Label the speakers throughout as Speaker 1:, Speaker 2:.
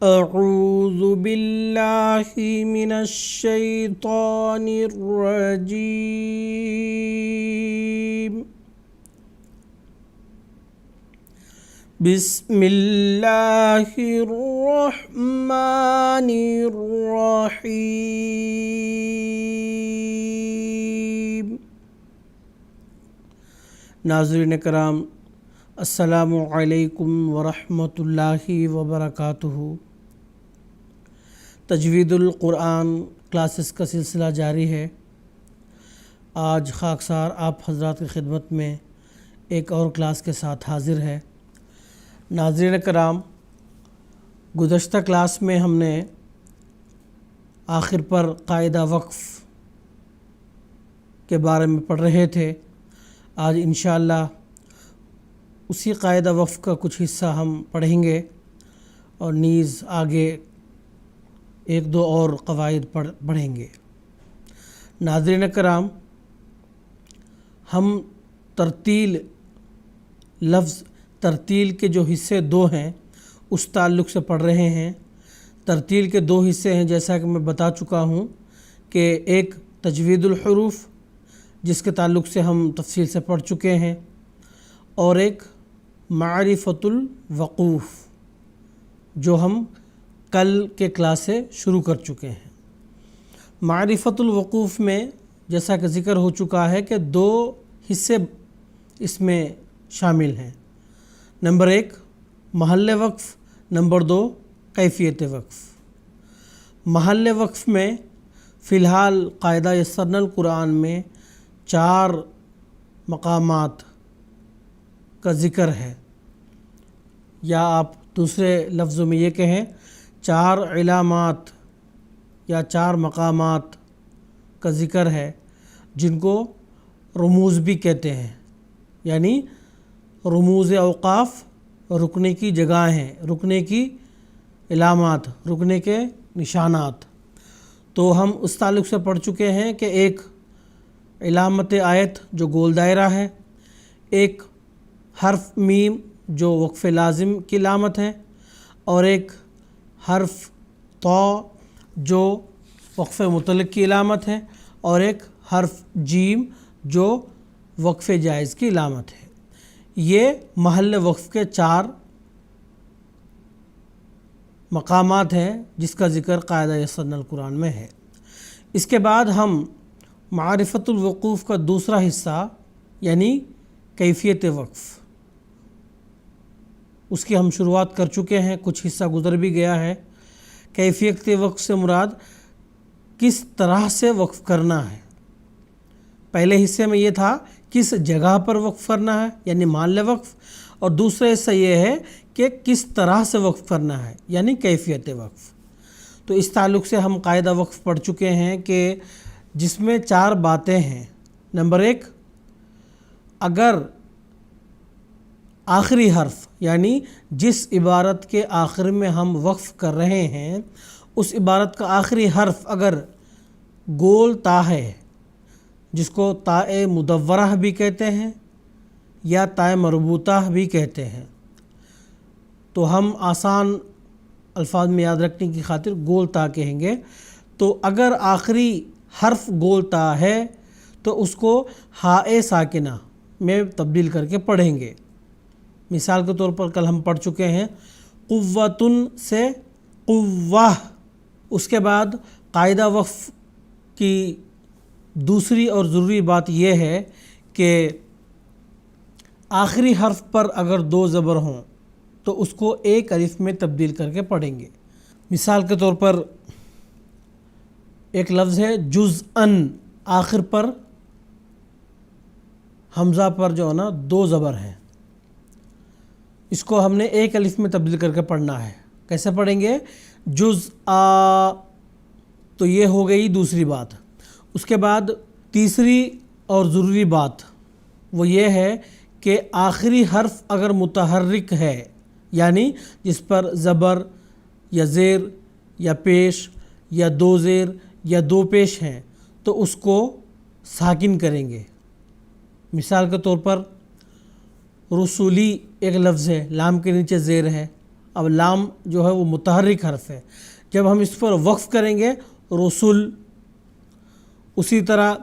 Speaker 1: أعوذ بالله من الشيطان الرجيم بسم الله الرحمن الرحيم۔ ناظرین کرام، السلام علیکم ورحمۃ اللہ وبرکاتہ۔ تجوید القرآن کلاسز کا سلسلہ جاری ہے۔ آج خاکسار آپ حضرات کی خدمت میں ایک اور کلاس کے ساتھ حاضر ہے۔ ناظرین کرام، گزشتہ کلاس میں ہم نے آخر پر قاعدہ وقف کے بارے میں پڑھ رہے تھے۔ آج انشاءاللہ اسی قاعدہ وقف کا کچھ حصہ ہم پڑھیں گے اور نیز آگے ایک دو اور قواعد پڑھیں گے۔ ناظرین کرام، ہم ترتیل کے جو حصے دو ہیں اس تعلق سے پڑھ رہے ہیں۔ ترتیل کے دو حصے ہیں، جیسا کہ میں بتا چکا ہوں کہ ایک تجوید الحروف جس کے تعلق سے ہم تفصیل سے پڑھ چکے ہیں، اور ایک معرفت الوقوف جو ہم کل کے کلاس سے شروع کر چکے ہیں۔ معرفت الوقوف میں جیسا کہ ذکر ہو چکا ہے کہ دو حصے اس میں شامل ہیں۔ نمبر ایک محل وقف، نمبر دو کیفیت وقف۔ محل وقف میں فی الحال قاعدہ یسرنا القرآن میں 4 مقامات کا ذکر ہے، یا آپ دوسرے لفظوں میں یہ کہیں 4 علامات یا 4 مقامات کا ذکر ہے، جن کو رموز بھی کہتے ہیں، یعنی رموز اوقاف، رکنے کی جگہیں، رکنے کی علامات، رکنے کے نشانات۔ تو ہم اس تعلق سے پڑھ چکے ہیں کہ ایک علامت آیت جو گول دائرہ ہے، ایک حرف میم جو وقف لازم کی علامت ہے، اور ایک حرف طا جو وقف مطلق کی علامت ہے، اور ایک حرف جیم جو وقف جائز کی علامت ہے۔ یہ محل وقف کے 4 مقامات ہیں جس کا ذکر قاعدہ یسرنا القرآن میں ہے۔ اس کے بعد ہم معرفت الوقوف کا دوسرا حصہ یعنی کیفیت وقف، اس کی ہم شروعات کر چکے ہیں، کچھ حصہ گزر بھی گیا ہے۔ کیفیت وقف سے مراد کس طرح سے وقف کرنا ہے۔ پہلے حصے میں یہ تھا کس جگہ پر وقف کرنا ہے یعنی محل وقف، اور دوسرا حصہ یہ ہے کہ کس طرح سے وقف کرنا ہے یعنی کیفیت وقف۔ تو اس تعلق سے ہم قاعدہ وقف پڑھ چکے ہیں کہ جس میں 4 باتیں ہیں۔ نمبر 1، اگر آخری حرف یعنی جس عبارت کے آخر میں ہم وقف کر رہے ہیں اس عبارت کا آخری حرف اگر گول تا ہے، جس کو تاء مدورہ بھی کہتے ہیں یا تاء مربوطہ بھی کہتے ہیں، تو ہم آسان الفاظ میں یاد رکھنے کی خاطر گول تا کہیں گے۔ تو اگر آخری حرف گول تا ہے تو اس کو ہاء ساکنہ میں تبدیل کر کے پڑھیں گے۔ مثال کے طور پر کل ہم پڑھ چکے ہیں قوتن سے قوہ۔ اس کے بعد قاعدہ وقف کی دوسری اور ضروری بات یہ ہے کہ آخری حرف پر اگر 2 زبر ہوں تو اس کو 1 الف میں تبدیل کر کے پڑھیں گے۔ مثال کے طور پر ایک لفظ ہے جزءاً، آخر پر حمزہ پر جو ہے نا 2 زبر ہیں، اس کو ہم نے 1 الف میں تبدیل کر کے پڑھنا ہے۔ کیسے پڑھیں گے؟ جزء۔ تو یہ ہو گئی دوسری بات۔ اس کے بعد تیسری اور ضروری بات وہ یہ ہے کہ آخری حرف اگر متحرک ہے، یعنی جس پر زبر یا زیر یا پیش یا 2 زیر یا 2 پیش ہیں، تو اس کو ساکن کریں گے۔ مثال کے طور پر رسولی ایک لفظ ہے، لام کے نیچے زیر ہے، اب لام جو ہے وہ متحرک حرف ہے، جب ہم اس پر وقف کریں گے رسول. اسی طرح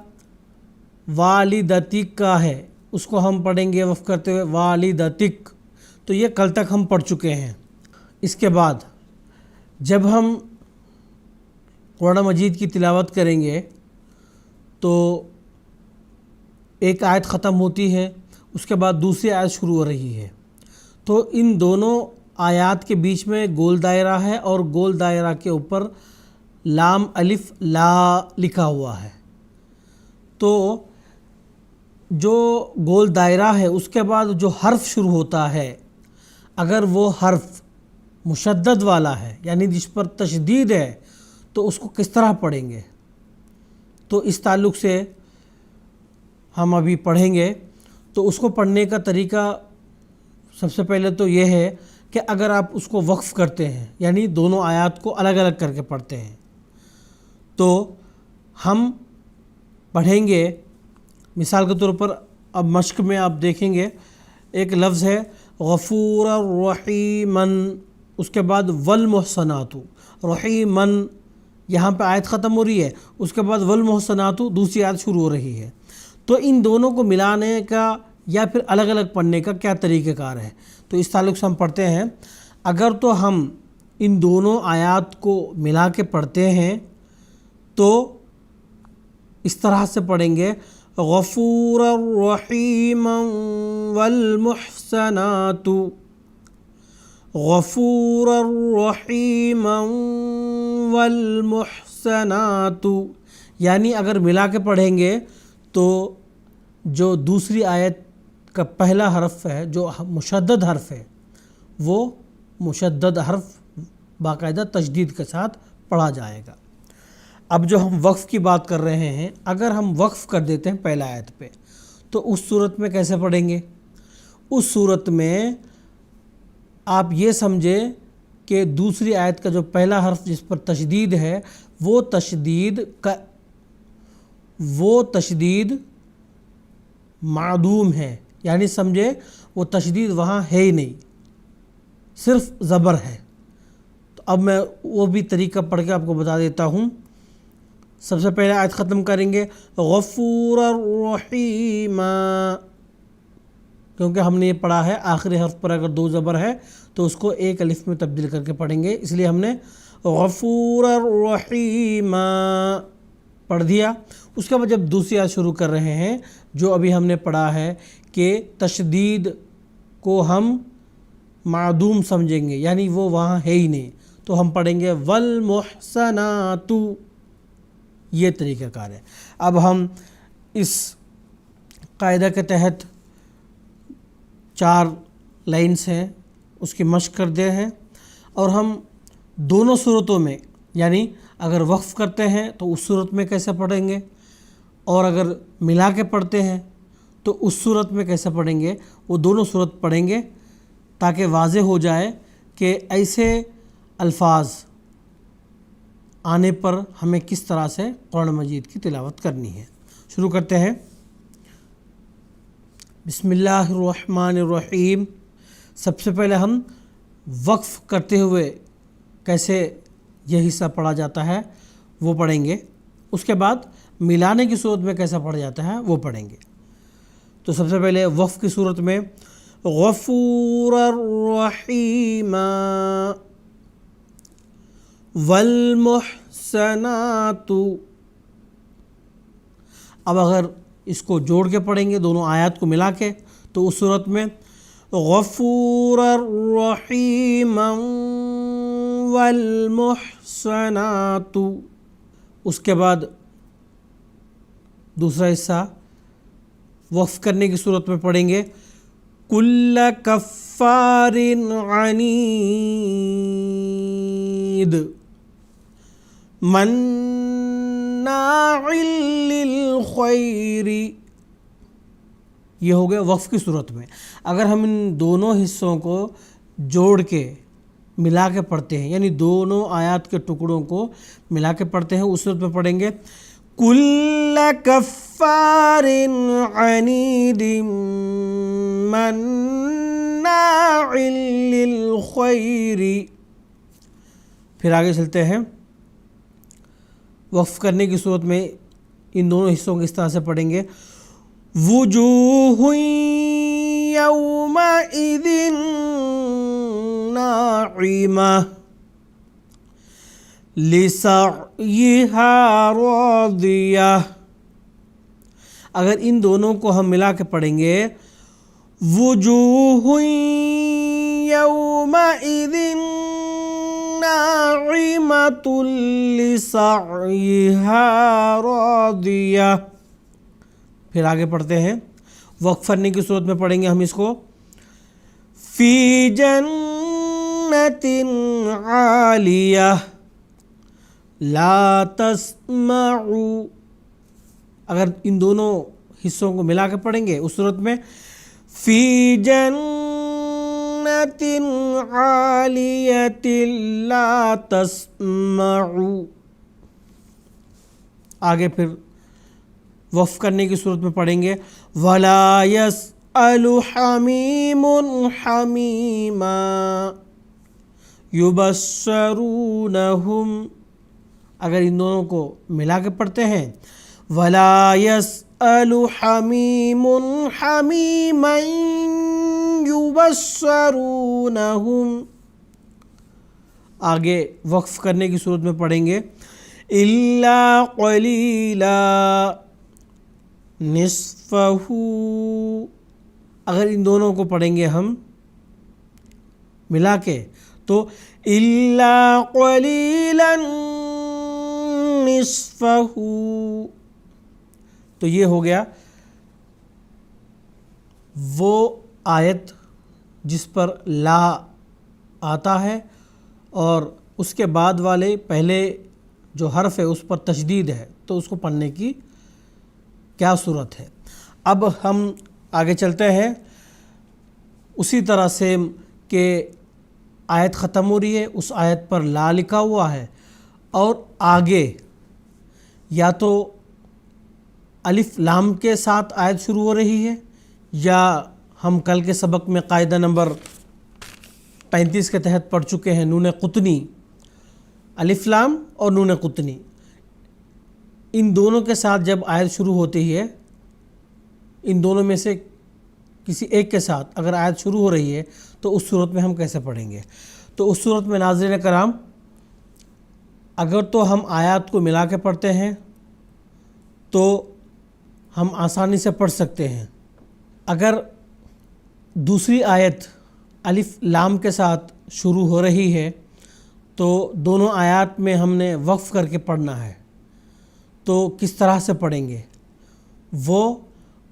Speaker 1: والدتک کا ہے، اس کو ہم پڑھیں گے وقف کرتے ہوئے والدتک. تو یہ کل تک ہم پڑھ چکے ہیں. اس کے بعد جب ہم قرآن مجید کی تلاوت کریں گے تو ایک آیت ختم ہوتی ہے، اس کے بعد دوسری آیت شروع ہو رہی ہے. تو ان دونوں آیات کے بیچ میں گول دائرہ ہے اور گول دائرہ کے اوپر لام الف لا لکھا ہوا ہے. تو جو گول دائرہ ہے اس کے بعد جو حرف شروع ہوتا ہے، اگر وہ حرف مشدد والا ہے یعنی جس پر تشدید ہے تو اس کو کس طرح پڑھیں گے، تو اس تعلق سے ہم ابھی پڑھیں گے. تو اس کو پڑھنے کا طریقہ سب سے پہلے تو یہ ہے کہ اگر آپ اس کو وقف کرتے ہیں یعنی دونوں آیات کو الگ الگ کر کے پڑھتے ہیں تو ہم پڑھیں گے. مثال کے طور پر اب مشق میں آپ دیکھیں گے ایک لفظ ہے غفور الرحیمن، اس کے بعد والمحصنات رحیمن، یہاں پہ آیت ختم ہو رہی ہے، اس کے بعد والمحصنات دوسری آیت شروع ہو رہی ہے. تو ان دونوں کو ملانے کا یا پھر الگ الگ پڑھنے کا کیا طریقہ کار ہے، تو اس تعلق سے ہم پڑھتے ہیں. اگر تو ہم ان دونوں آیات کو ملا کے پڑھتے ہیں تو اس طرح سے پڑھیں گے غفور الرحیم والمحسنات، غفور الرحیم والمحسنات. یعنی اگر ملا کے پڑھیں گے تو جو دوسری آیت کا پہلا حرف ہے جو مشدد حرف ہے وہ مشدد حرف باقاعدہ تشدید کے ساتھ پڑھا جائے گا. اب جو ہم وقف کی بات کر رہے ہیں، اگر ہم وقف کر دیتے ہیں پہلا آیت پہ تو اس صورت میں کیسے پڑھیں گے؟ اس صورت میں آپ یہ سمجھیں کہ دوسری آیت کا جو پہلا حرف جس پر تشدید ہے وہ تشدید معدوم ہے، یعنی سمجھے وہ تشدید وہاں ہے ہی نہیں، صرف زبر ہے. تو اب میں وہ بھی طریقہ پڑھ کے آپ کو بتا دیتا ہوں. سب سے پہلے آیت ختم کریں گے غفور الرحیم، کیونکہ ہم نے یہ پڑھا ہے آخری حرف پر اگر دو زبر ہے تو اس کو ایک الف میں تبدیل کر کے پڑھیں گے، اس لیے ہم نے غفور الرحیم پڑھ دیا. اس کے بعد جب دوسری آیت شروع کر رہے ہیں جو ابھی ہم نے پڑھا ہے کہ تشدید کو ہم معدوم سمجھیں گے یعنی وہ وہاں ہے ہی نہیں، تو ہم پڑھیں گے والمحسنات. یہ طریقہ کار ہے. اب ہم اس قاعدہ کے تحت 4 لائنز ہیں اس کی مشق کرتے ہیں اور ہم دونوں صورتوں میں یعنی اگر وقف کرتے ہیں تو اس صورت میں کیسے پڑھیں گے اور اگر ملا کے پڑھتے ہیں تو اس صورت میں کیسے پڑھیں گے، وہ دونوں صورت پڑھیں گے تاکہ واضح ہو جائے کہ ایسے الفاظ آنے پر ہمیں کس طرح سے قرآن مجید کی تلاوت کرنی ہے. شروع کرتے ہیں. بسم اللہ الرحمن الرحیم. سب سے پہلے ہم وقف کرتے ہوئے کیسے یہ حصہ پڑھا جاتا ہے وہ پڑھیں گے، اس کے بعد ملانے کی صورت میں کیسا پڑھا جاتا ہے وہ پڑھیں گے. تو سب سے پہلے وقف کی صورت میں غفور الرحیم والمحسنات. اب اگر اس کو جوڑ کے پڑھیں گے دونوں آیات کو ملا کے تو اس صورت میں غفور الرحیم والمحسنات. اس کے بعد دوسرا حصہ وقف کرنے کی صورت میں پڑھیں گے کل کفار عنید مناع للخیر. یہ ہو گیا وقف کی صورت میں. اگر ہم ان دونوں حصوں کو جوڑ کے ملا کے پڑھتے ہیں یعنی دونوں آیات کے ٹکڑوں کو ملا کے پڑھتے ہیں اس صورت میں پڑھیں گے کل کفار عنید مناع للخیر. پھر آگے چلتے ہیں. وقف کرنے کی صورت میں ان دونوں حصوں کو اس طرح سے پڑھیں گے. وجوہ یومئذ ناعمہ لسعیہا راضیہ. اگر ان دونوں کو ہم ملا کے پڑھیں گے وجوہ یومئذ ناعمۃ لسعیہا راضیہ. پھر آگے پڑھتے ہیں. وقف کرنے کی صورت میں پڑھیں گے ہم اس کو. فی جنت عالیہ لا تسمع. اگر ان دونوں حصوں کو ملا کے پڑھیں گے اس صورت میں فی جنت عالیۃ لا تسمع. آگے پھر وقف کرنے کی صورت میں پڑھیں گے ولا یسأل حمیم حمیما یبشرونہم. اگر ان دونوں کو ملا کے پڑھتے ہیں ولا یسأل حمیم حمیما یبشرونہم. آگے وقف کرنے کی صورت میں پڑھیں گے الا قلیلا نصفہ. اگر ان دونوں کو پڑھیں گے ہم ملا کے تو الا قلیلا نصفہ. تو یہ ہو گیا وہ آیت جس پر لا آتا ہے اور اس کے بعد والے پہلے جو حرف ہے اس پر تشدید ہے, تو اس کو پڑھنے کی کیا صورت ہے. اب ہم آگے چلتے ہیں. اسی طرح سے کہ آیت ختم ہو رہی ہے, اس آیت پر لا لکھا ہوا ہے اور آگے یا تو الف لام کے ساتھ آیت شروع ہو رہی ہے, یا ہم کل کے سبق میں قاعدہ نمبر 35 کے تحت پڑھ چکے ہیں نون قطنی, الف لام اور نون قطنی, ان دونوں کے ساتھ جب آیت شروع ہوتی ہے, ان دونوں میں سے کسی ایک کے ساتھ اگر آیت شروع ہو رہی ہے تو اس صورت میں ہم کیسے پڑھیں گے. تو اس صورت میں ناظرین کرام اگر تو ہم آیات کو ملا کے پڑھتے ہیں تو ہم آسانی سے پڑھ سکتے ہیں. اگر دوسری آیت الف لام کے ساتھ شروع ہو رہی ہے تو دونوں آیات میں ہم نے وقف کر کے پڑھنا ہے, تو کس طرح سے پڑھیں گے وہ,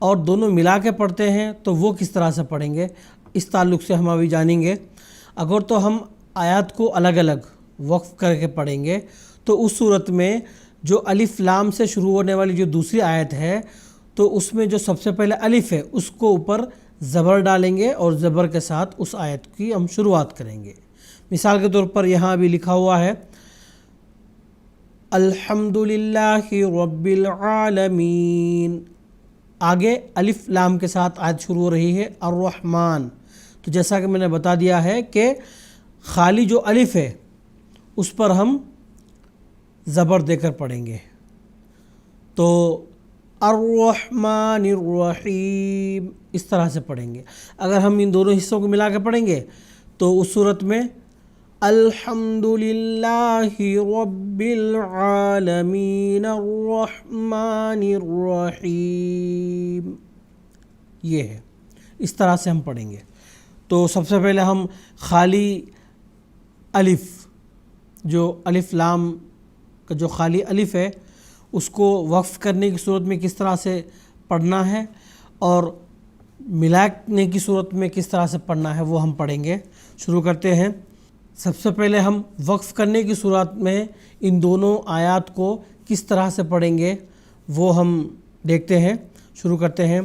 Speaker 1: اور دونوں ملا کے پڑھتے ہیں تو وہ کس طرح سے پڑھیں گے, اس تعلق سے ہم ابھی جانیں گے. اگر تو ہم آیات کو الگ الگ وقف کر کے پڑھیں گے تو اس صورت میں جو الف لام سے شروع ہونے والی جو دوسری آیت ہے تو اس میں جو سب سے پہلے الف ہے اس کو اوپر زبر ڈالیں گے اور زبر کے ساتھ اس آیت کی ہم شروعات کریں گے. مثال کے طور پر یہاں بھی لکھا ہوا ہے الحمدللہ رب العالمین. آگے الف لام کے ساتھ آیت شروع ہو رہی ہے الرحمن. تو جیسا کہ میں نے بتا دیا ہے کہ خالی جو الف ہے اس پر ہم زبر دے کر پڑھیں گے. تو الرحمن الرحیم اس طرح سے پڑھیں گے. اگر ہم ان دونوں حصوں کو ملا کے پڑھیں گے تو اس صورت میں الحمدللہ رب العالمین الرحمن الرحیم, یہ ہے. اس طرح سے ہم پڑھیں گے. تو سب سے پہلے ہم خالی الف, جو الف لام کا جو خالی الف ہے اس کو وقف کرنے کی صورت میں کس طرح سے پڑھنا ہے اور ملانے کی صورت میں کس طرح سے پڑھنا ہے وہ ہم پڑھیں گے. شروع کرتے ہیں. سب سے پہلے ہم وقف کرنے کی صورت میں ان دونوں آیات کو کس طرح سے پڑھیں گے وہ ہم دیکھتے ہیں. شروع کرتے ہیں.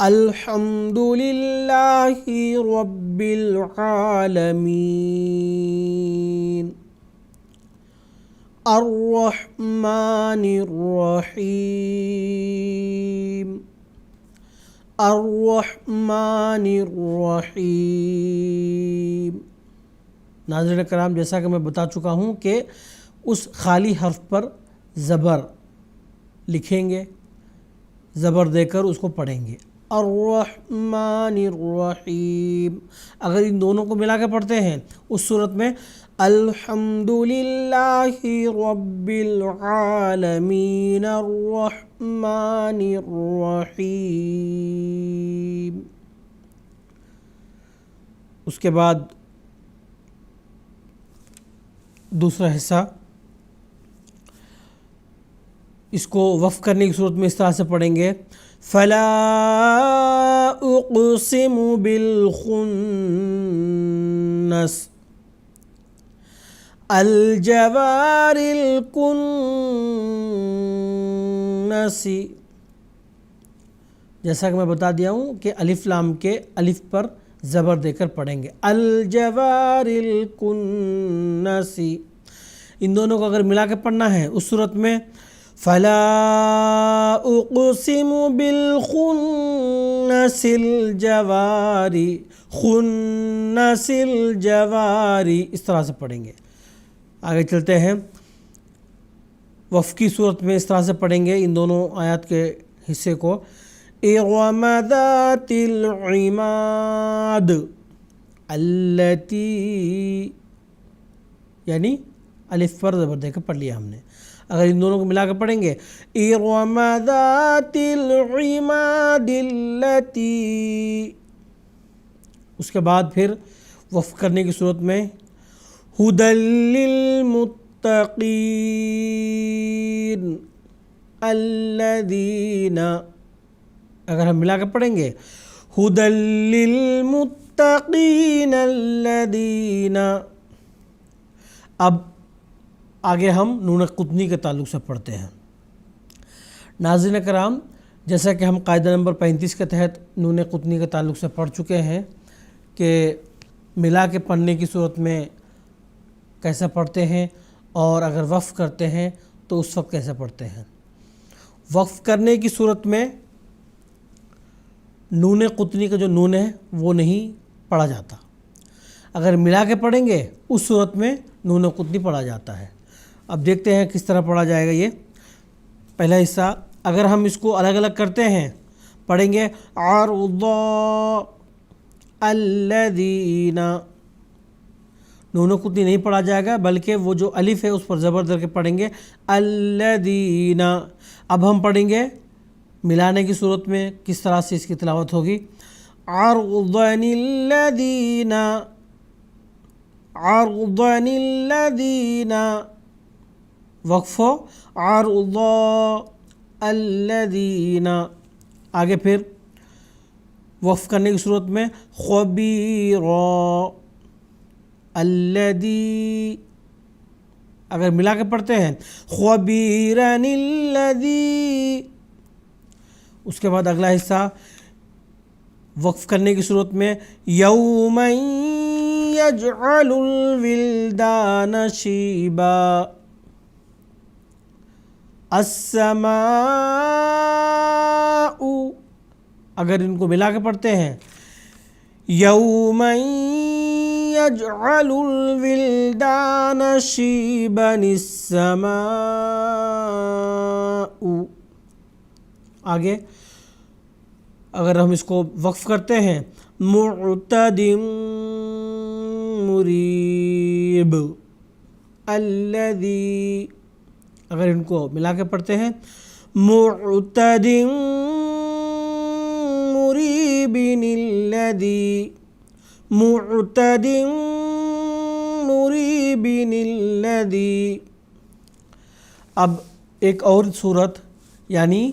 Speaker 1: الحمدللہ رب العالمین الرحمن الرحیم، الرحمن الرحیم۔ ناظرین کرام، جیسا کہ میں بتا چکا ہوں کہ اس خالی حرف پر زبر لکھیں گے، زبر دے کر اس کو پڑھیں گے، الرحمن الرحیم۔ اگر ان دونوں کو ملا کے پڑھتے ہیں اس صورت میں الحمدللہ رب العالمین الرحمن الرحیم۔ اس کے بعد دوسرا حصہ، اس کو وقف کرنے کی صورت میں اس طرح سے پڑھیں گے، فلا اقسم بالخنس الجوار الکنس۔ جیسا کہ میں بتا دیا ہوں کہ الف لام کے الف پر زبر دے کر پڑھیں گے، الجوار الکنس۔ ان دونوں کو اگر ملا کے پڑھنا ہے اس صورت میں فلا اقسم بالخنس الجوار، خنس الجوار، اس طرح سے پڑھیں گے۔ آگے چلتے ہیں، وقف کی صورت میں اس طرح سے پڑھیں گے ان دونوں آیات کے حصے کو، ارم ذات العماد التی، یعنی الف پر زبر دے کر پڑھ لیا ہم نے۔ اگر ان دونوں کو ملا کے پڑھیں گے، ارم ذات العماد التی، اس کے بعد پھر وقف کرنے کی صورت میں ھدی للمتقین الذین، اگر ہم ملا کے پڑھیں گے ھدی للمتقین الذین۔ اب آگے ہم نون قطنی کے تعلق سے پڑھتے ہیں۔ ناظرین کرام، جیسا کہ ہم قاعدہ نمبر 35 کے تحت نون قطنی کے تعلق سے پڑھ چکے ہیں کہ ملا کے پڑھنے کی صورت میں کیسے پڑھتے ہیں، اور اگر وقف کرتے ہیں تو اس وقت کیسے پڑھتے ہیں۔ وقف کرنے کی صورت میں نون قطنی کا جو نون ہے وہ نہیں پڑھا جاتا، اگر ملا کے پڑھیں گے اس صورت میں نون قطنی پڑھا جاتا ہے۔ اب دیکھتے ہیں کس طرح پڑھا جائے گا۔ یہ پہلا حصہ، اگر ہم اس کو الگ الگ کرتے ہیں، پڑھیں گے عرضا الذین، نون قطنی نہیں پڑھا جائے گا بلکہ وہ جو الف ہے اس پر زبر دے کے پڑھیں گے الذین۔ اب ہم پڑھیں گے ملانے کی صورت میں کس طرح سے اس کی تلاوت ہوگی، عرضا الذین، عرضا الذین، وقف ہو عرضا الذین۔ آگے پھر وقف کرنے کی صورت میں خبیرا الذی، اگر ملا کے پڑھتے ہیں خبیرن الذی۔ اس کے بعد اگلا حصہ وقف کرنے کی صورت میں یوم یجعل الولدان شیبا السماء، اگر ان کو ملا کے پڑھتے ہیں یوم یجعل الولدان شیبا السماء۔ آگے اگر ہم اس کو وقف کرتے ہیں معتد مریب الذی، اگر ان کو ملا کے پڑھتے ہیں معتد مریب الذی، معتد مریب الذی۔ اب ایک اور صورت، یعنی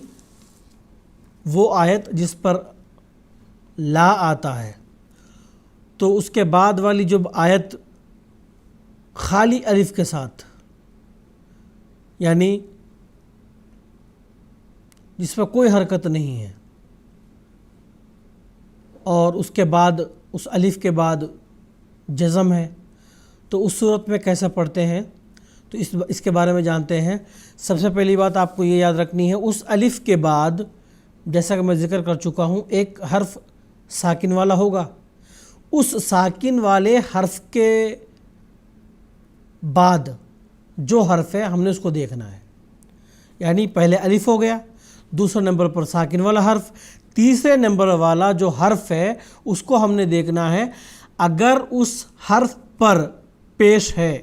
Speaker 1: وہ آیت جس پر لا آتا ہے، تو اس کے بعد والی جب آیت خالی الف کے ساتھ، یعنی جس میں کوئی حرکت نہیں ہے، اور اس کے بعد اس الف کے بعد جزم ہے، تو اس صورت میں کیسے پڑھتے ہیں، تو اس کے بارے میں جانتے ہیں۔ سب سے پہلی بات آپ کو یہ یاد رکھنی ہے، اس الف کے بعد جیسا کہ میں ذکر کر چکا ہوں ایک حرف ساکن والا ہوگا، اس ساکن والے حرف کے بعد جو حرف ہے ہم نے اس کو دیکھنا ہے، یعنی پہلے الف ہو گیا، دوسرے نمبر پر ساکن والا حرف، تیسرے نمبر والا جو حرف ہے اس کو ہم نے دیکھنا ہے، اگر اس حرف پر پیش ہے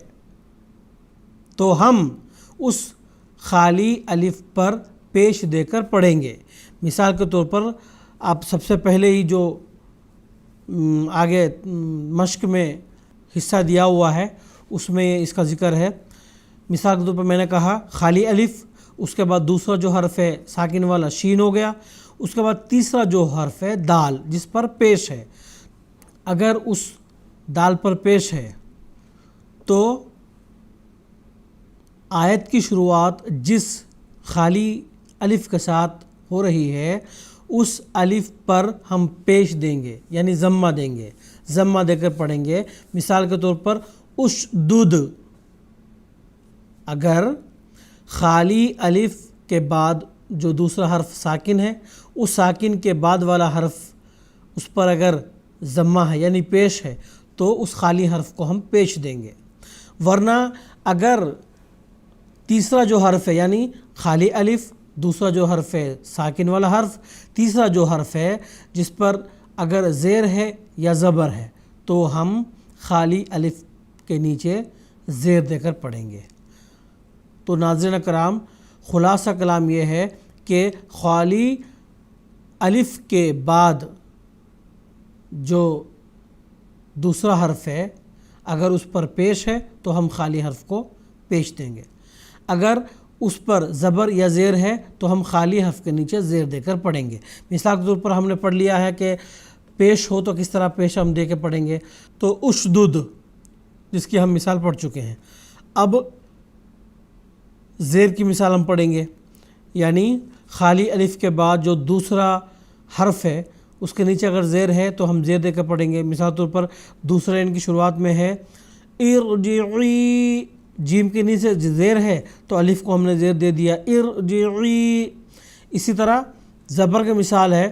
Speaker 1: تو ہم اس خالی الف پر پیش دے کر پڑھیں گے۔ مثال کے طور پر آپ سب سے پہلے ہی جو آگے مشق میں حصہ دیا ہوا ہے اس میں اس کا ذکر ہے۔ مثال کے طور پر میں نے کہا خالی الف، اس کے بعد دوسرا جو حرف ہے ساکن والا شین ہو گیا، اس کے بعد تیسرا جو حرف ہے دال جس پر پیش ہے، اگر اس دال پر پیش ہے تو آیت کی شروعات جس خالی الف کے ساتھ ہو رہی ہے اس الف پر ہم پیش دیں گے، یعنی ضمہ دیں گے، ضمہ دے کر پڑھیں گے۔ مثال کے طور پر اشدد، اگر خالی الف کے بعد جو دوسرا حرف ساکن ہے اس ساکن کے بعد والا حرف اس پر اگر ضمہ ہے یعنی پیش ہے تو اس خالی حرف کو ہم پیش دیں گے، ورنہ اگر تیسرا جو حرف ہے یعنی خالی الف، دوسرا جو حرف ہے ساکن والا حرف، تیسرا جو حرف ہے جس پر اگر زیر ہے یا زبر ہے تو ہم خالی الف کے نیچے زیر دے کر پڑھیں گے۔ تو ناظرین کرام، خلاصہ کلام یہ ہے کہ خالی الف کے بعد جو دوسرا حرف ہے اگر اس پر پیش ہے تو ہم خالی حرف کو پیش دیں گے، اگر اس پر زبر یا زیر ہے تو ہم خالی حرف کے نیچے زیر دے کر پڑھیں گے۔ مثال کے طور پر ہم نے پڑھ لیا ہے کہ پیش ہو تو کس طرح پیش ہم دے کے پڑھیں گے، تو اشدد جس کی ہم مثال پڑھ چکے ہیں۔ اب زیر کی مثال ہم پڑھیں گے، یعنی خالی الف کے بعد جو دوسرا حرف ہے اس کے نیچے اگر زیر ہے تو ہم زیر دے کر پڑھیں گے۔ مثال طور پر دوسرے ان کی شروعات میں ہے ارجعی، جیم کے نیچے زیر ہے تو الف کو ہم نے زیر دے دیا ارجعی۔ اسی طرح زبر کی مثال ہے،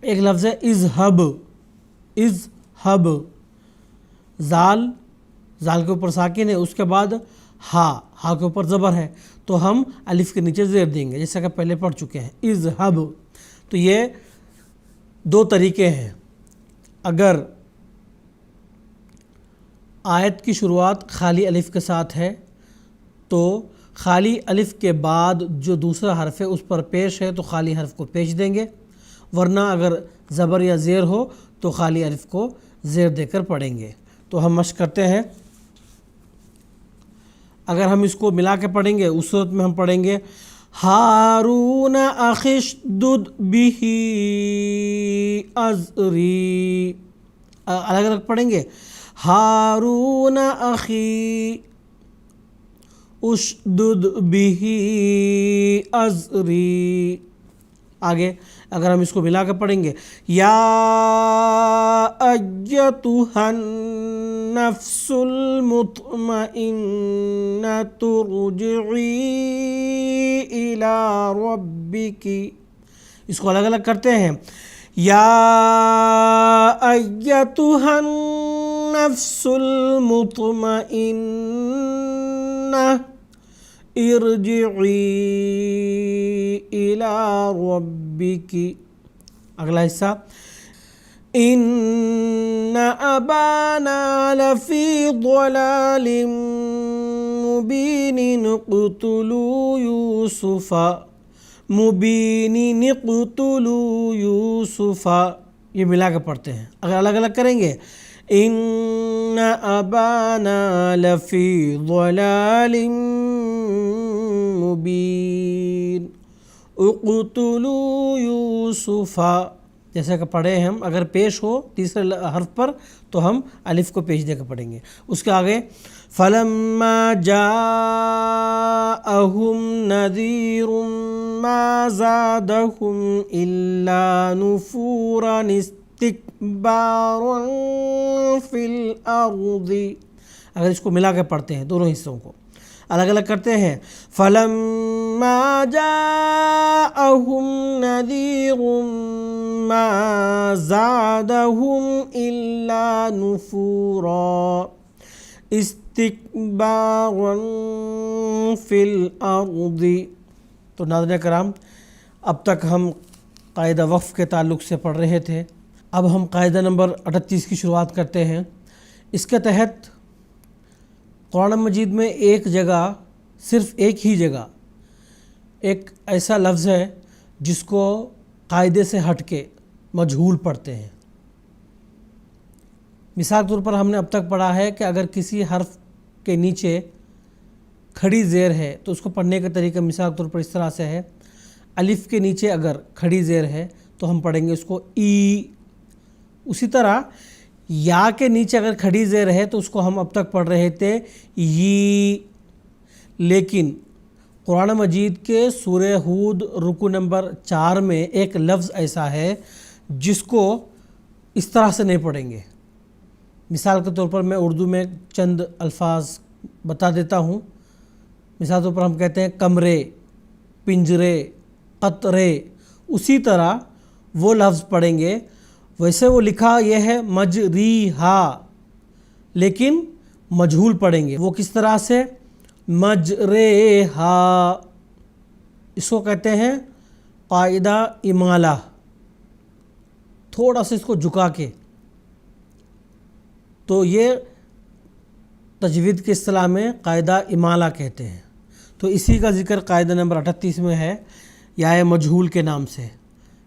Speaker 1: ایک لفظ ہے اذهب، اذهب، زال کے اوپر ساکن ہے، اس کے بعد ہا کے اوپر زبر ہے تو ہم الف کے نیچے زیر دیں گے، جیسا کہ پہلے پڑھ چکے ہیں اذهب۔ تو یہ دو طریقے ہیں، اگر آیت کی شروعات خالی الف کے ساتھ ہے تو خالی الف کے بعد جو دوسرا حرف ہے اس پر پیش ہے تو خالی حرف کو پیش دیں گے، ورنہ اگر زبر یا زیر ہو تو خالی الف کو زیر دے کر پڑھیں گے۔ تو ہم مشق کرتے ہیں، اگر ہم اس کو ملا کے پڑھیں گے اس صورت میں ہم پڑھیں گے ہارون اخی اشدد بہ ازری، الگ الگ پڑھیں گے، ہارون اخی اشدد بہ ازری۔ آگے اگر ہم اس کو ملا کے پڑھیں گے یا ایتھا النفس المطمئنۃ ارجعی الی ربک، اس کو الگ الگ کرتے ہیں، یا ایتھا النفس المطمئنۃ ارجعی الی ربک۔ اگلا حصہ ان ابانا لفی ضلال مبین اقتلوا یوسف، مبین اقتلوا یوسف، یہ ملا کے پڑھتے ہیں۔ اگر الگ الگ کریں گے ان ابانا لفی ضلال مبین اقتلوا یوسف، جیسا کہ پڑھے ہم، اگر پیش ہو تیسرے حرف پر تو ہم الف کو پیش دے کر پڑھیں گے۔ اس کے آگے فلما جاءہم نذیر ما زادہم الا نفورا استکبارا فی الارض، اگر اس کو ملا کے پڑھتے ہیں دونوں حصوں کو الگ الگ کرتے ہیں فَلَمَّا جَاءَهُمْ نَذِيرٌ مَا زَادَهُمْ إِلَّا نُفُورًا اسْتِكْبَارًا فِي الْأَرْضِ۔ تو ناظرین کرام، اب تک ہم قاعدہ وقف کے تعلق سے پڑھ رہے تھے، اب ہم قاعدہ نمبر 38 کی شروعات کرتے ہیں۔ اس کے تحت قرآن مجید میں ایک جگہ، صرف ایک ہی جگہ ایک ایسا لفظ ہے جس کو قاعدے سے ہٹ کے مجہول پڑھتے ہیں۔ مثال کے طور پر ہم نے اب تک پڑھا ہے کہ اگر کسی حرف کے نیچے کھڑی زیر ہے تو اس کو پڑھنے کا طریقہ مثال کے طور پر اس طرح سے ہے، الف کے نیچے اگر کھڑی زیر ہے تو ہم پڑھیں گے اس کو ای۔ اسی طرح یا کے نیچے اگر کھڑی زیر ہے تو اس کو ہم اب تک پڑھ رہے تھے ی، لیکن قرآن مجید کے سورہ ہود رکوع نمبر 4 میں ایک لفظ ایسا ہے جس کو اس طرح سے نہیں پڑھیں گے۔ مثال کے طور پر میں اردو میں چند الفاظ بتا دیتا ہوں۔ مثال کے طور پر ہم کہتے ہیں کمرے، پنجرے، قطرے، اسی طرح وہ لفظ پڑھیں گے۔ ویسے وہ لکھا یہ ہے مجریہا، لیکن مجہول پڑھیں گے۔ وہ کس طرح سے؟ مجریہا، اس کو کہتے ہیں قاعدہ امالہ، تھوڑا سا اس کو جھکا کے۔ تو یہ تجوید کی اصطلاح میں قاعدہ امالہ کہتے ہیں۔ تو اسی کا ذکر قاعدہ نمبر 38 میں ہے یا مجہول کے نام سے،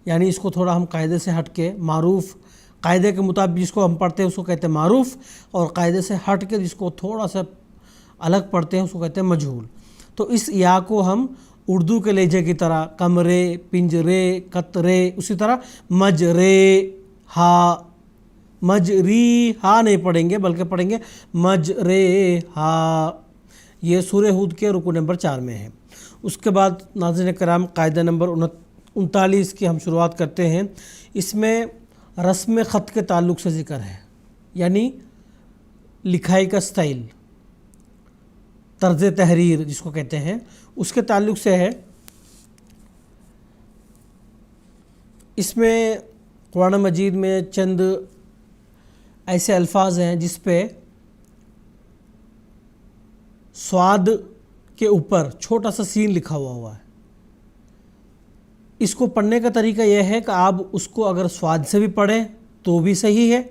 Speaker 1: یعنی اس کو تھوڑا ہم قاعدے سے ہٹ کے معروف، قاعدے کے مطابق جس کو ہم پڑھتے ہیں اس کو کہتے ہیں معروف، اور قاعدے سے ہٹ کے جس کو تھوڑا سا الگ پڑھتے ہیں اس کو کہتے ہیں مجہول۔ تو اس یا کو ہم اردو کے لہجے کی طرح کمرے، پنجرے، قطرے، اسی طرح مجرے ہا، مجری ہا نہیں پڑھیں گے بلکہ پڑھیں گے مجرے ہا۔ یہ سورہ ہود کے رکوع نمبر 4 میں ہے۔ اس کے بعد ناظرین کرام قاعدہ نمبر 39 کی ہم شروعات کرتے ہیں۔ اس میں رسم خط کے تعلق سے ذکر ہے، یعنی لکھائی کا سٹائل، طرز تحریر جس کو کہتے ہیں، اس کے تعلق سے ہے۔ اس میں قرآن مجید میں چند ایسے الفاظ ہیں جس پہ صاد کے اوپر چھوٹا سا سین لکھا ہوا ہے۔ اس کو پڑھنے کا طریقہ یہ ہے کہ آپ اس کو اگر صاد سے بھی پڑھیں تو بھی صحیح ہے،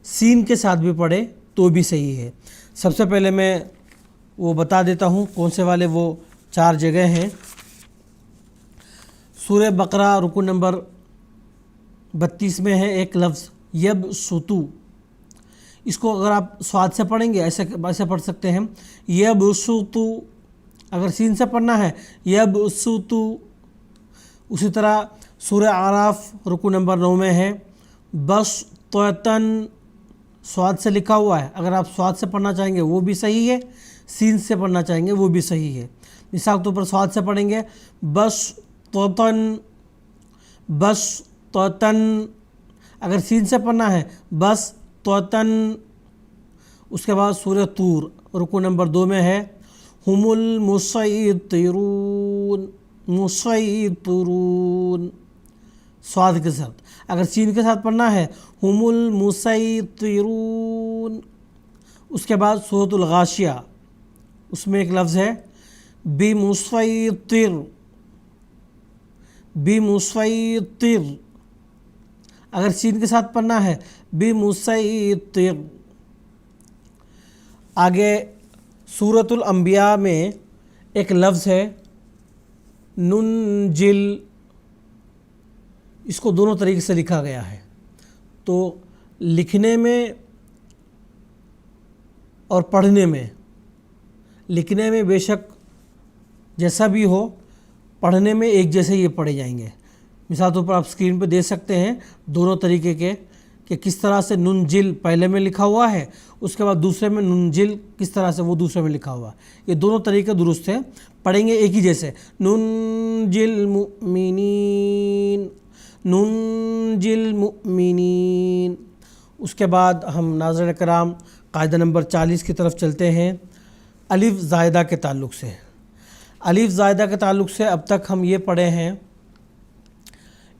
Speaker 1: سین کے ساتھ بھی پڑھیں تو بھی صحیح ہے۔ سب سے پہلے میں وہ بتا دیتا ہوں کون سے والے وہ 4 جگہ ہیں۔ سورہ بقرہ رکوع نمبر 32 میں ہے ایک لفظ یبسطو، اس کو اگر آپ صاد سے پڑھیں گے ایسے پڑھ سکتے ہیں یبسطو، اگر سین سے پڑھنا ہے یبسطو۔ اسی طرح سورہ اعراف رکوع نمبر 9 میں ہے بسطتن، صاد سے لکھا ہوا ہے، اگر آپ صاد سے پڑھنا چاہیں گے وہ بھی صحیح ہے، سین سے پڑھنا چاہیں گے وہ بھی صحیح ہے۔ مثال کے طور پر صاد سے پڑھیں گے بسطتن، بسطتن، اگر سین سے پڑھنا ہے بسطتن۔ اس کے بعد سورہ طور رکوع نمبر 2 میں ہے ہم المسیطرون، مسیطرون، صاد کے ساتھ۔ اگر سین کے ساتھ پڑھنا ہے ہم المسیطرون۔ اس کے بعد سورۃ الغاشیہ، اس میں ایک لفظ ہے بمسیطر، بمسیطر، اگر سین کے ساتھ پڑھنا ہے بمسیطر۔ آگے سورۃ الانبیاء میں ایک لفظ ہے ننجل، اس کو دونوں طریقے سے لکھا گیا ہے۔ تو لکھنے میں اور پڑھنے میں، لکھنے میں بے شک جیسا بھی ہو، پڑھنے میں ایک جیسے یہ پڑھے جائیں گے۔ مثال طور پر آپ اسکرین پہ دیکھ سکتے ہیں دونوں طریقے کے کہ کس طرح سے ننجل پہلے میں لکھا ہوا ہے، اس کے بعد دوسرے میں ننجل کس طرح سے وہ دوسرے میں لکھا ہوا ہے۔ یہ دونوں طریقے درست ہیں، پڑھیں گے ایک ہی جیسے ننجل مؤمنین، ننجل مؤمنین۔ اس کے بعد ہم ناظرین کرام قاعدہ نمبر 40 کی طرف چلتے ہیں الف زائدہ کے تعلق سے۔ الف زائدہ کے تعلق سے اب تک ہم یہ پڑھے ہیں،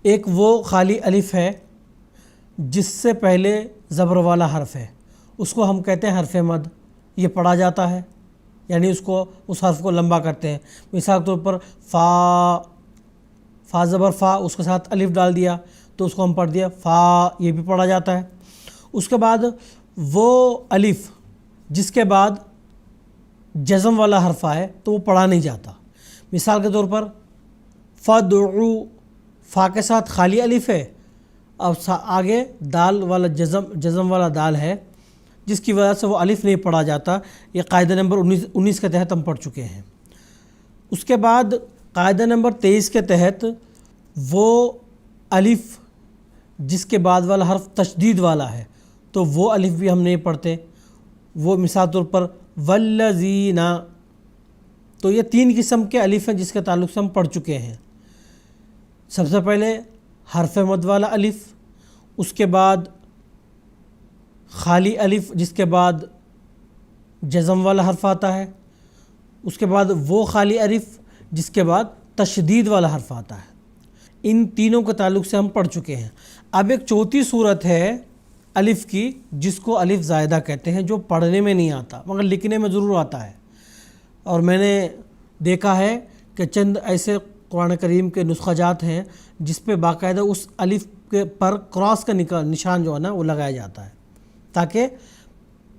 Speaker 1: ایک وہ خالی الف ہے جس سے پہلے زبر والا حرف ہے، اس کو ہم کہتے ہیں حرف مد، یہ پڑھا جاتا ہے، یعنی اس حرف کو لمبا کرتے ہیں۔ مثال کے طور پر فا زبر فا، اس کے ساتھ الف ڈال دیا تو اس کو ہم پڑھ دیا فا، یہ بھی پڑھا جاتا ہے۔ اس کے بعد وہ الف جس کے بعد جزم والا حرف آئے تو وہ پڑھا نہیں جاتا۔ مثال کے طور پر فدعو، فا کے ساتھ خالی الف ہے، اب آگے دال والا جزم والا دال ہے جس کی وجہ سے وہ الف نہیں پڑھا جاتا۔ یہ قاعدہ نمبر 19 کے تحت ہم پڑھ چکے ہیں۔ اس کے بعد قاعدہ نمبر 23 کے تحت وہ الف جس کے بعد والا حرف تشدید والا ہے تو وہ الف بھی ہم نہیں پڑھتے۔ وہ مثال طور پر والذین، تو یہ 3 قسم کے الف ہیں جس کے تعلق سے ہم پڑھ چکے ہیں۔ سب سے پہلے حرف مد والا الف، اس کے بعد خالی الف جس کے بعد جزم والا حرف آتا ہے، اس کے بعد وہ خالی الف جس کے بعد تشدید والا حرف آتا ہے۔ ان تینوں کے تعلق سے ہم پڑھ چکے ہیں۔ اب ایک چوتھی صورت ہے الف کی جس کو الف زائدہ کہتے ہیں، جو پڑھنے میں نہیں آتا مگر لکھنے میں ضرور آتا ہے۔ اور میں نے دیکھا ہے کہ چند ایسے قرآن کریم کے نسخہ جات ہیں جس پہ باقاعدہ اس الف کے پر کراس کا نشان جو ہے نا وہ لگایا جاتا ہے تاکہ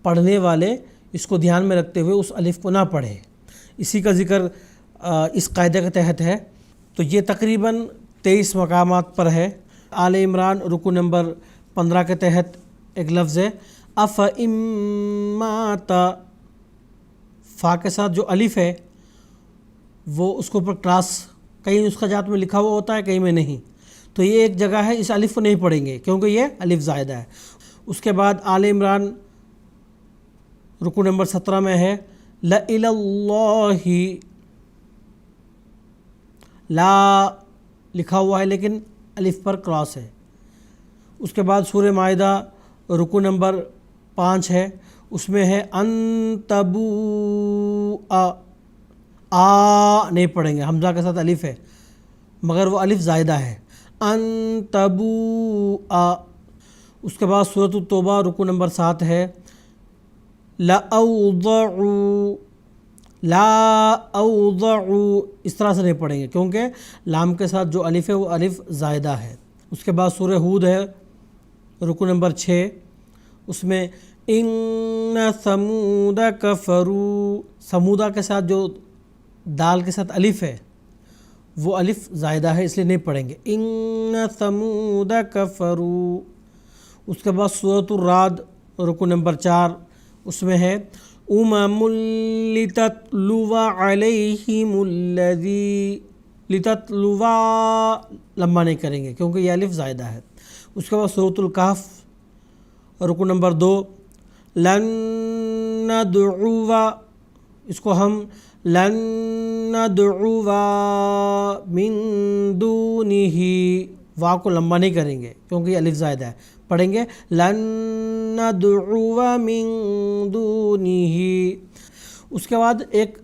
Speaker 1: پڑھنے والے اس کو دھیان میں رکھتے ہوئے اس الف کو نہ پڑھے۔ اسی کا ذکر اس قاعدے کے تحت ہے۔ تو یہ تقریباً 23 مقامات پر ہے۔ آل عمران رکو نمبر 15 کے تحت ایک لفظ ہے افَإِمَّاتَ، فا کے ساتھ جو الف ہے وہ اس کو اوپر کراس کئی نسخہ جات میں لکھا ہوا ہوتا ہے، کئی میں نہیں، تو یہ ایک جگہ ہے، اس الف کو نہیں پڑھیں گے کیونکہ یہ الف زائدہ ہے۔ اس کے بعد آل عمران رکو نمبر 17 میں ہے لَإِلَى اللَّهِ، لا لکھا ہوا ہے لیکن الف پر کراس ہے۔ اس کے بعد سورہ مائدہ رکو نمبر 5 ہے، اس میں ہے ان تبوء، آ نہیں پڑھیں گے، حمزہ کے ساتھ الف ہے مگر وہ الف زائدہ ہے، ان تبوء۔ اس کے بعد سورۃ التوبہ رکو نمبر 7 ہے لَأَوْضَعُوا، لا اوضعوا، اس طرح سے نہیں پڑھیں گے کیونکہ لام کے ساتھ جو الف ہے وہ الف زائدہ ہے۔ اس کے بعد سورہ ہود ہے رکو نمبر 6، اس میں ان ثمود کفروا، سمودہ کے ساتھ جو دال کے ساتھ الف ہے وہ الف زائدہ ہے اس لیے نہیں پڑھیں گے، ان ثمود کفروا۔ اس کے بعد سورۃ الرعد رکو نمبر 4، اس میں ہے لِتَتْلُوَ عَلَيْهِمُ الَّذِي، لِتَتْلُوَ لمبا نہیں کریں گے کیونکہ یہ الف زائدہ ہے۔ اس کے بعد سورۃ الکہف رکو نمبر 2 لَن نَدْعُوَ، اس کو ہم لَن نَدْعُوَ مِن دُونِهِ، وا کو لمبا نہیں کریں گے کیونکہ یہ الف زائدہ ہے، پڑھیں گے لَن نَدْعُوَ مِن دُونِهِ۔ اس کے بعد ایک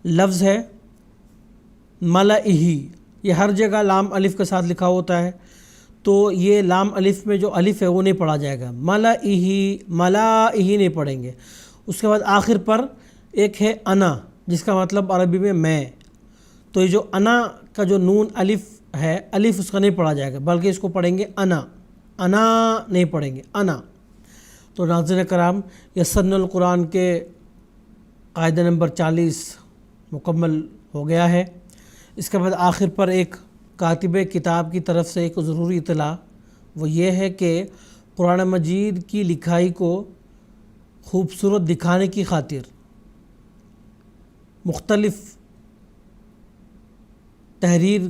Speaker 1: لفظ ہے مَلَئِهِ، یہ ہر جگہ لام الف کے ساتھ لکھا ہوتا ہے تو یہ لام الف میں جو الف ہے وہ نہیں پڑھا جائے گا، مَلَئِهِ نہیں پڑھیں گے۔ اس کے بعد آخر پر ایک ہے انا جس کا مطلب عربی میں میں، تو یہ جو انا کا جو نون الف ہے، الف اس کا نہیں پڑھا جائے گا بلکہ اس کو پڑھیں گے انا، انا نہیں پڑھیں گے انا۔ تو ناظرین کرام، یسرنا القرآن کے قاعدہ نمبر 40 مکمل ہو گیا ہے۔ اس کے بعد آخر پر ایک کاتب کتاب کی طرف سے ایک ضروری اطلاع، وہ یہ ہے کہ قرآن مجید کی لکھائی کو خوبصورت دکھانے کی خاطر مختلف تحریر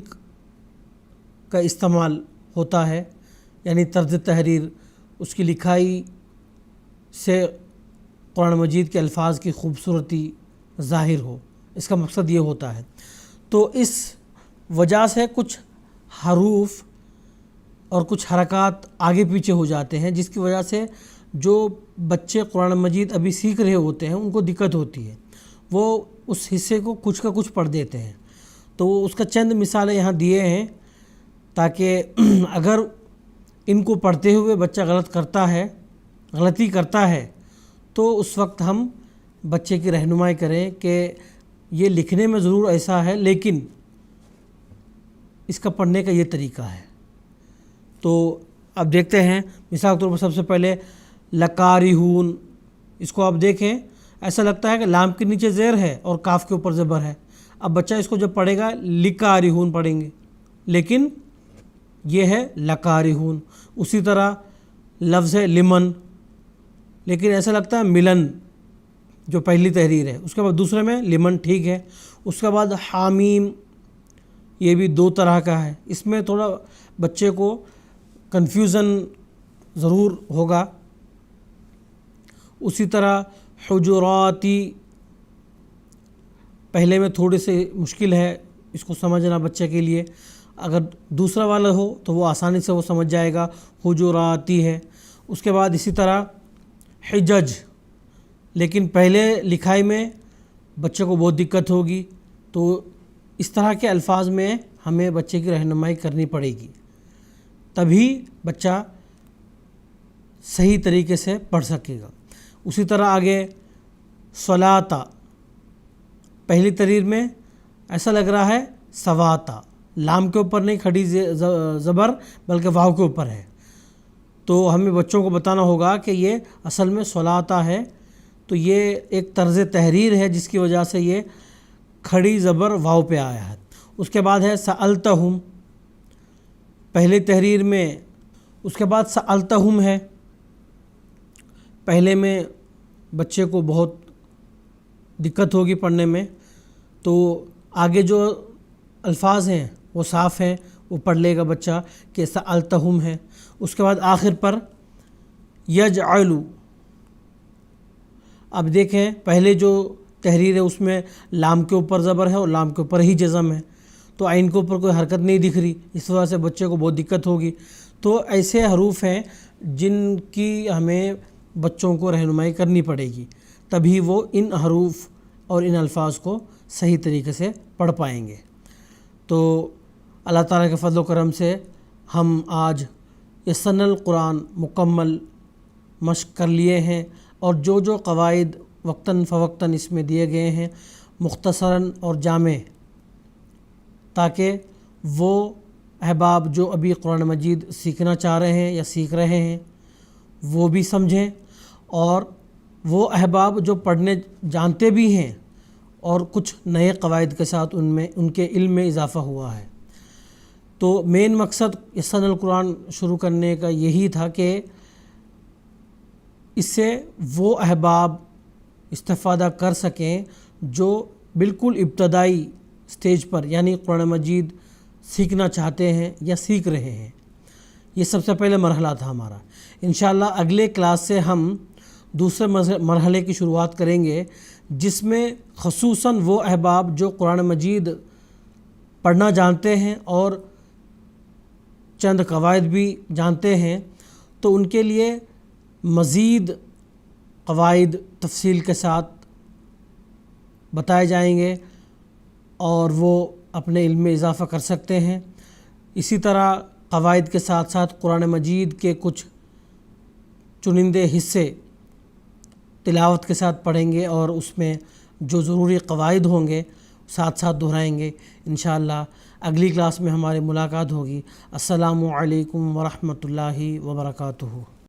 Speaker 1: کا استعمال ہوتا ہے، یعنی طرز تحریر، اس کی لکھائی سے قرآن مجید کے الفاظ کی خوبصورتی ظاہر ہو، اس کا مقصد یہ ہوتا ہے۔ تو اس وجہ سے کچھ حروف اور کچھ حرکات آگے پیچھے ہو جاتے ہیں جس کی وجہ سے جو بچے قرآن مجید ابھی سیکھ رہے ہوتے ہیں ان کو دقت ہوتی ہے، وہ اس حصے کو کچھ کا کچھ پڑھ دیتے ہیں۔ تو اس کا چند مثالیں یہاں دیے ہیں تاکہ اگر ان کو پڑھتے ہوئے بچہ غلطی کرتا ہے تو اس وقت ہم بچے کی رہنمائی کریں کہ یہ لکھنے میں ضرور ایسا ہے لیکن اس کا پڑھنے کا یہ طریقہ ہے۔ تو اب دیکھتے ہیں، مثال کے طور پر سب سے پہلے لکارہون، اس کو آپ دیکھیں ایسا لگتا ہے کہ لام کے نیچے زیر ہے اور کاف کے اوپر زبر ہے۔ اب بچہ اس کو جب پڑھے گا لکارہون پڑھیں گے، لیکن یہ ہے لکارہون۔ اسی طرح لفظ ہے لمن، لیکن ایسا لگتا ہے ملن جو پہلی تحریر ہے، اس کے بعد دوسرے میں لمن ٹھیک ہے۔ اس کے بعد حامیم، یہ بھی دو طرح کا ہے، اس میں تھوڑا بچے کو کنفیوژن ضرور ہوگا۔ اسی طرح حجراتی، پہلے میں تھوڑی سی مشکل ہے اس کو سمجھنا بچے کے لیے، اگر دوسرا والا ہو تو وہ آسانی سے وہ سمجھ جائے گا، حجراتی ہے۔ اس کے بعد اسی طرح حجج، لیکن پہلے لکھائی میں بچے کو بہت دقت ہوگی، تو اس طرح کے الفاظ میں ہمیں بچے کی رہنمائی کرنی پڑے گی، تبھی بچہ صحیح طریقے سے پڑھ سکے گا۔ اسی طرح آگے صلاتا، پہلی تحریر میں ایسا لگ رہا ہے سواتا، لام کے اوپر نہیں کھڑی زبر بلکہ واو کے اوپر ہے، تو ہمیں بچوں کو بتانا ہوگا کہ یہ اصل میں صلاتا ہے، تو یہ ایک طرز تحریر ہے جس کی وجہ سے یہ کھڑی زبر واو پہ آیا ہے۔ اس کے بعد ہے سألتہم، پہلی تحریر میں، اس کے بعد سألتہم ہے، پہلے میں بچے کو بہت دقت ہوگی پڑھنے میں، تو آگے جو الفاظ ہیں وہ صاف ہیں، وہ پڑھ لے گا بچہ کہ سألتہم ہے۔ اس کے بعد آخر پر یجعل، اب دیکھیں پہلے جو تحریر ہے اس میں لام کے اوپر زبر ہے اور لام کے اوپر ہی جزم ہے، تو عین کے اوپر کوئی حرکت نہیں دکھ رہی، اس وجہ سے بچے کو بہت دقت ہوگی۔ تو ایسے حروف ہیں جن کی ہمیں بچوں کو رہنمائی کرنی پڑے گی، تبھی وہ ان حروف اور ان الفاظ کو صحیح طریقے سے پڑھ پائیں گے۔ تو اللہ تعالیٰ کے فضل و کرم سے ہم آج یسن القرآن مکمل مشق کر لیے ہیں، اور جو جو قواعد وقتاً فوقتاً اس میں دیے گئے ہیں مختصراً اور جامع، تاکہ وہ احباب جو ابھی قرآن مجید سیکھنا چاہ رہے ہیں یا سیکھ رہے ہیں وہ بھی سمجھیں، اور وہ احباب جو پڑھنے جانتے بھی ہیں اور کچھ نئے قواعد کے ساتھ ان کے علم میں اضافہ ہوا ہے۔ تو مین مقصد یسن القرآن شروع کرنے کا یہی تھا کہ اس سے وہ احباب استفادہ کر سکیں جو بالکل ابتدائی سٹیج پر، یعنی قرآن مجید سیکھنا چاہتے ہیں یا سیکھ رہے ہیں۔ یہ سب سے پہلے مرحلہ تھا ہمارا۔ انشاءاللہ اگلے کلاس سے ہم دوسرے مرحلے کی شروعات کریں گے، جس میں خصوصاً وہ احباب جو قرآن مجید پڑھنا جانتے ہیں اور چند قواعد بھی جانتے ہیں، تو ان کے لیے مزید قواعد تفصیل کے ساتھ بتائے جائیں گے اور وہ اپنے علم میں اضافہ کر سکتے ہیں۔ اسی طرح قواعد کے ساتھ ساتھ قرآن مجید کے کچھ چنندے حصے تلاوت کے ساتھ پڑھیں گے، اور اس میں جو ضروری قواعد ہوں گے ساتھ ساتھ دہرائیں گے۔ انشاءاللہ اگلی کلاس میں ہماری ملاقات ہوگی۔ السلام علیکم ورحمۃ اللہ وبرکاتہ۔